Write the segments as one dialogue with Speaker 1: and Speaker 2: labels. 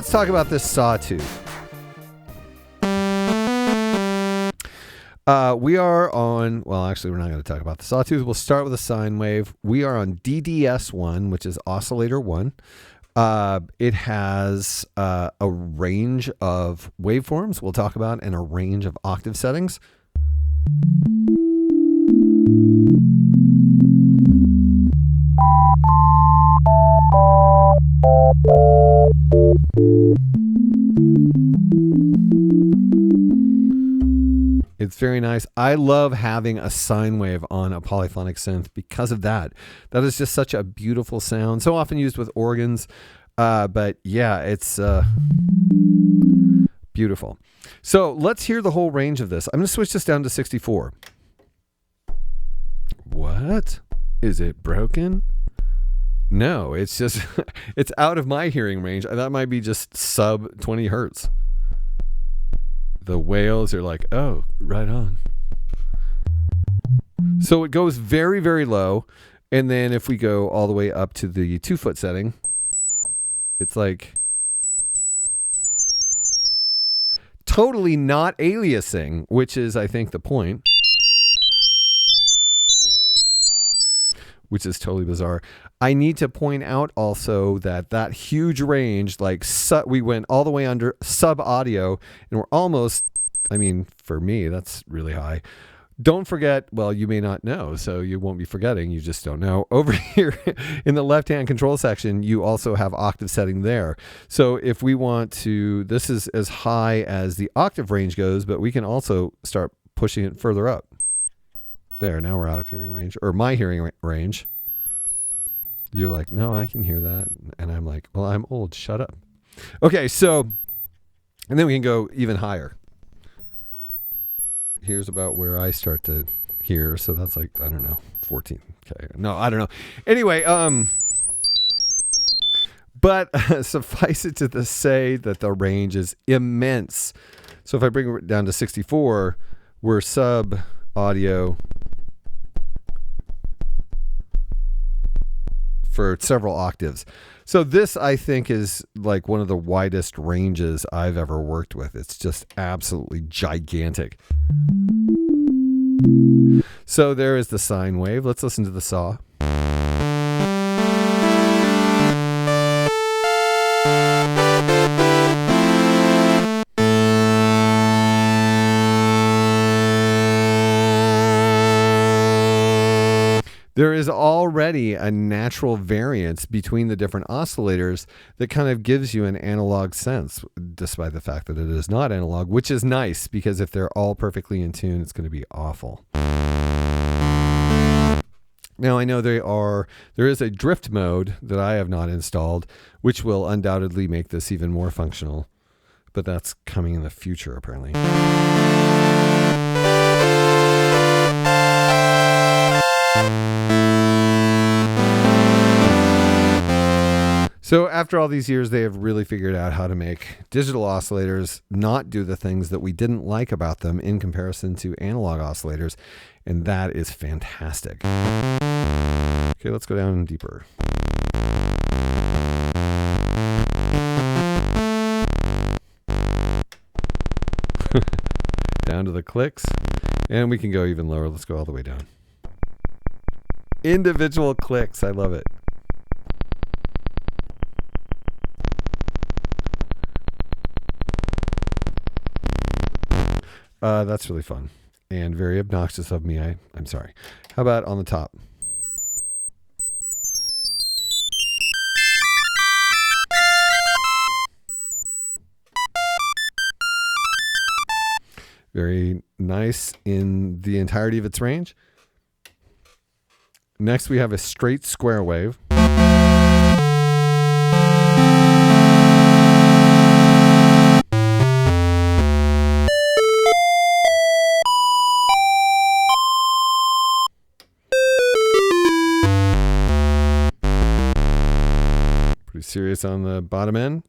Speaker 1: let's talk about this sawtooth. We are on, well, actually, we're not going to talk about the sawtooth. We'll start with a sine wave. We are on DDS1, which is oscillator 1. It has a range of waveforms we'll talk about and a range of octave settings. It's very nice. I love having a sine wave on a polyphonic synth because of that. That is just such a beautiful sound. So often used with organs. But yeah, it's beautiful. So let's hear the whole range of this. I'm going to switch this down to 64. What? Is it broken? No, it's just, it's out of my hearing range. That might be just sub 20 hertz. The whales are like, oh, right on. So it goes very, very low. And then if we go all the way up to the 2-foot setting, it's like totally not aliasing, which is, I think, the point. Which is totally bizarre. I need to point out also that huge range, like we went all the way under sub audio, and we're almost, I mean, for me, that's really high. Don't forget, well, you may not know, so you won't be forgetting, you just don't know. Over here in the left-hand control section, you also have octave setting there. So if we want to, this is as high as the octave range goes, but we can also start pushing it further up. There, now we're out of hearing range, or my hearing range. You're like, no, I can hear that. And I'm like, well, I'm old, shut up. Okay, so, and then we can go even higher. Here's about where I start to hear. So that's like, I don't know, 14. Okay. No, I don't know. Anyway, but suffice it to say that the range is immense. So if I bring it down to 64, we're sub audio for several octaves. So this, I think, is like one of the widest ranges I've ever worked with. It's just absolutely gigantic. So there is the sine wave. Let's listen to the saw. There is already a natural variance between the different oscillators that kind of gives you an analog sense, despite the fact that it is not analog, which is nice because if they're all perfectly in tune, it's going to be awful. Now, I know there is a drift mode that I have not installed, which will undoubtedly make this even more functional, but that's coming in the future, apparently. So after all these years, they have really figured out how to make digital oscillators not do the things that we didn't like about them in comparison to analog oscillators, and that is fantastic. Okay, let's go down deeper. Down to the clicks, and we can go even lower. Let's go all the way down. Individual clicks, I love it. That's really fun and very obnoxious of me. I'm sorry. How about on the top? Very nice in the entirety of its range. Next, we have a straight square wave. Pretty serious on the bottom end.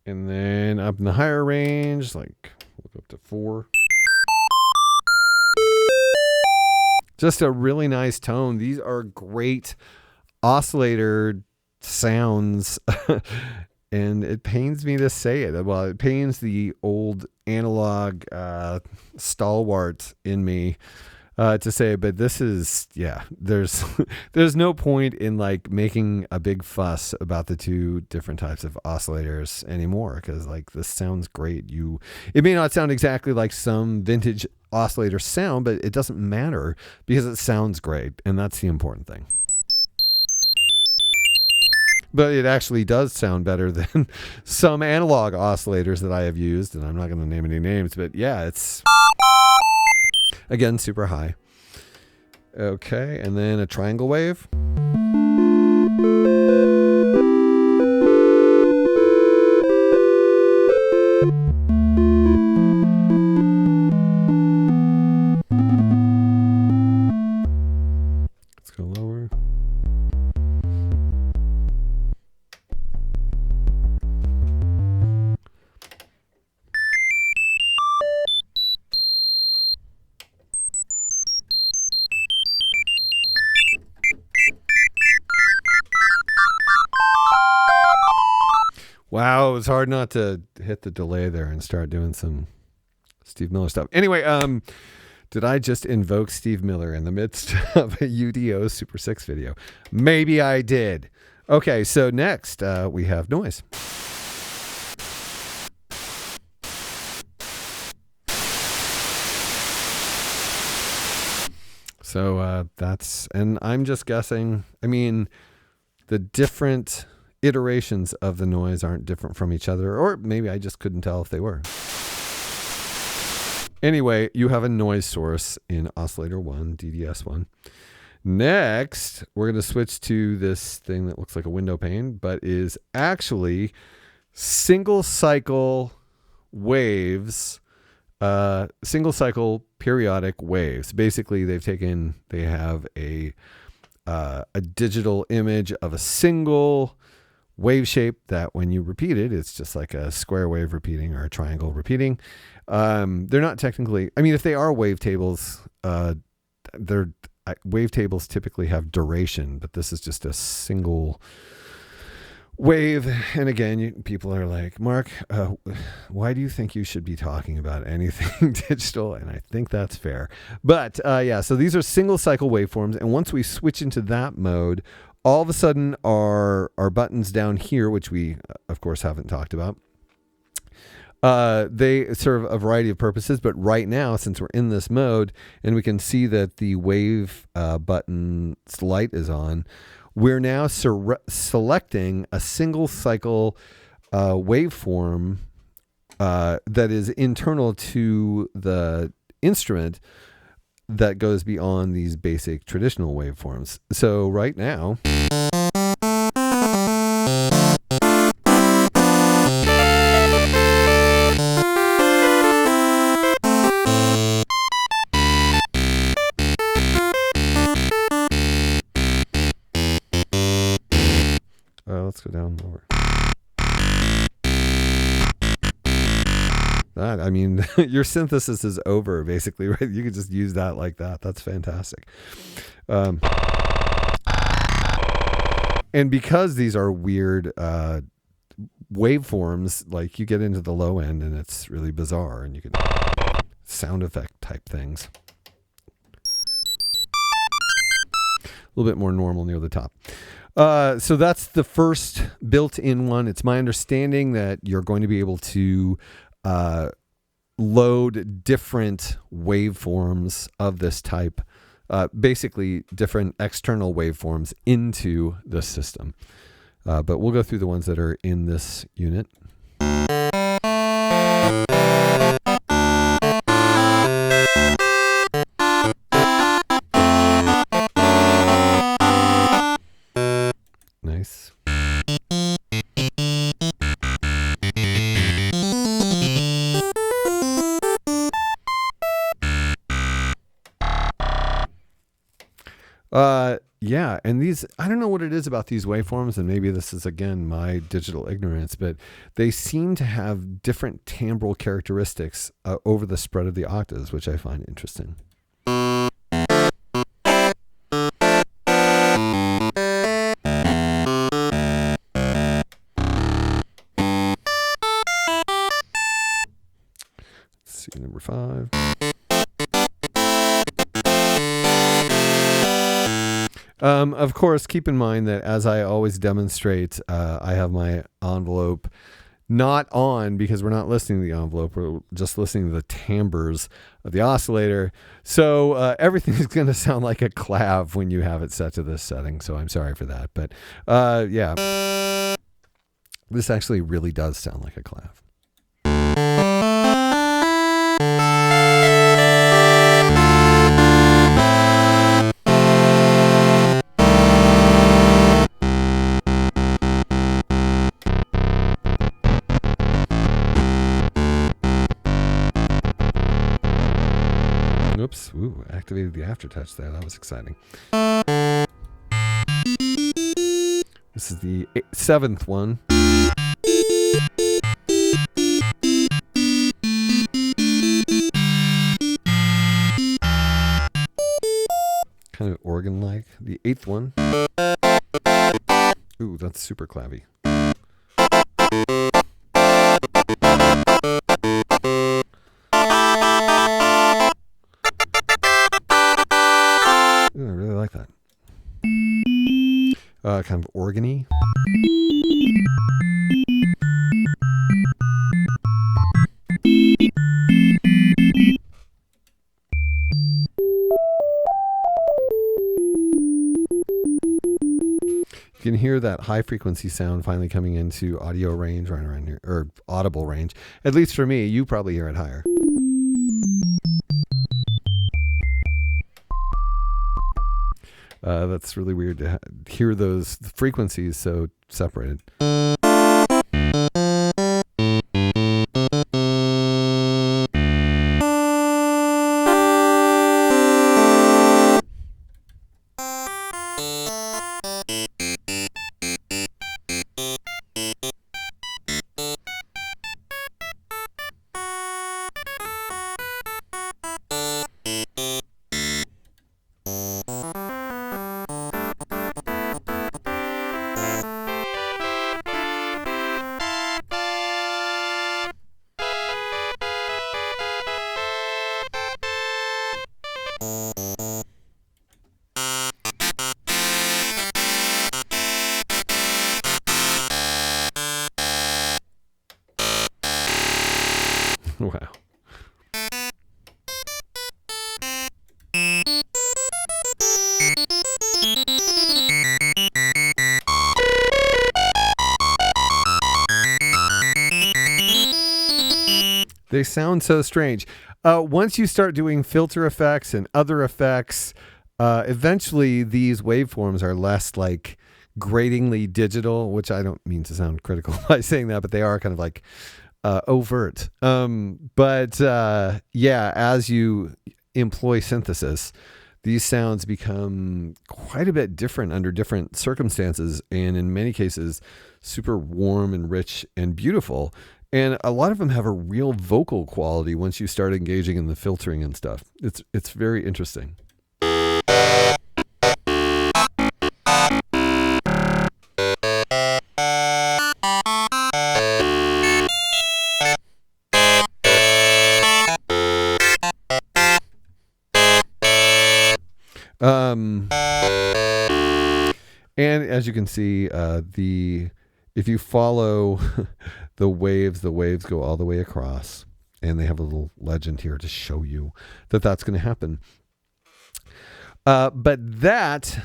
Speaker 1: And then up in the higher range, like we'll go up to 4. Just a really nice tone. These are great oscillator sounds. And it pains me to say it. Well, it pains the old analog stalwart in me to say it, but this is, yeah, there's there's no point in like making a big fuss about the two different types of oscillators anymore, because like this sounds great. It may not sound exactly like some vintage oscillator sound, but it doesn't matter because it sounds great, and that's the important thing. But it actually does sound better than some analog oscillators that I have used, and I'm not going to name any names, but yeah, it's, again, super high. Okay, and then a triangle wave. Let's go lower. Wow, it was hard not to hit the delay there and start doing some Steve Miller stuff. Anyway, did I just invoke Steve Miller in the midst of a UDO Super 6 video? Maybe I did. Okay, so next we have noise. So that's, and I'm just guessing, I mean, the different iterations of the noise aren't different from each other, or maybe I just couldn't tell if they were. Anyway, you have a noise source in oscillator 1, DDS1. Next, we're going to switch to this thing that looks like a window pane, but is actually single cycle waves, single cycle periodic waves. Basically, they have a digital image of a single wave shape that when you repeat it, it's just like a square wave repeating or a triangle repeating. They're not technically, I mean, if they are wavetable, wavetables typically have duration, but this is just a single wave. And again, people are like, Mark, why do you think you should be talking about anything digital? And I think that's fair. But yeah, so these are single cycle waveforms. And once we switch into that mode, all of a sudden our buttons down here, which we of course haven't talked about, they serve a variety of purposes, but right now, since we're in this mode and we can see that the wave button's light is on, we're now selecting a single cycle waveform that is internal to the instrument that goes beyond these basic traditional waveforms. So right now, let's go down lower. That, I mean, your synthesis is over, basically, right? You could just use that like that. That's fantastic. And because these are weird waveforms, like you get into the low end and it's really bizarre, and you can sound effect type things. A little bit more normal near the top. So that's the first built-in one. It's my understanding that you're going to be able to load different waveforms of this type, basically different external waveforms into the system. But we'll go through the ones that are in this unit. Nice. Yeah, and these, I don't know what it is about these waveforms, and maybe this is, again, my digital ignorance, but they seem to have different timbral characteristics over the spread of the octaves, which I find interesting. Of course, keep in mind that as I always demonstrate, I have my envelope not on because we're not listening to the envelope. We're just listening to the timbres of the oscillator. So everything is going to sound like a clav when you have it set to this setting. So I'm sorry for that. But yeah, this actually really does sound like a clav. Oops, ooh, activated the aftertouch there. That was exciting. This is the 7th one. Kind of organ-like. The 8th one. Ooh, that's super clavy. Ooh, I really like that. Kind of organy. You can hear that high frequency sound finally coming into audio range right around here, or audible range. At least for me, you probably hear it higher. That's really weird to hear those frequencies so separated. Wow. They sound so strange. Once you start doing filter effects and other effects, eventually these waveforms are less like gratingly digital, which I don't mean to sound critical by saying that, but they are kind of like overt. Yeah, as you employ synthesis, these sounds become quite a bit different under different circumstances, and in many cases, super warm and rich and beautiful. And a lot of them have a real vocal quality once you start engaging in the filtering and stuff. It's very interesting. And as you can see, if you follow the waves go all the way across, and they have a little legend here to show you that that's going to happen. But that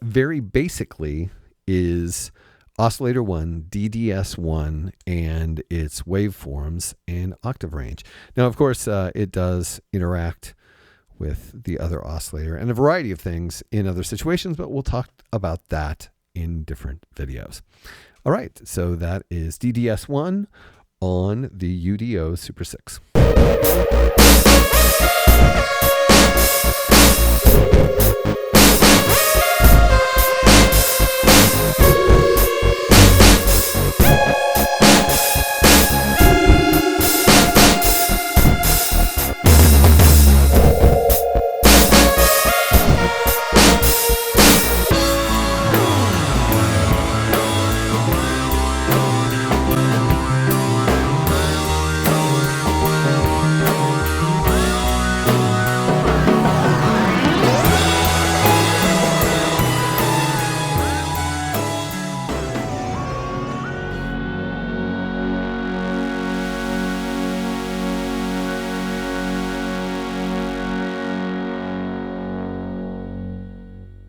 Speaker 1: very basically is oscillator 1, DDS1, and its waveforms and octave range. Now, of course, it does interact with the other oscillator and a variety of things in other situations, but we'll talk about that in different videos. All right, so that is DDS1 on the UDO Super 6.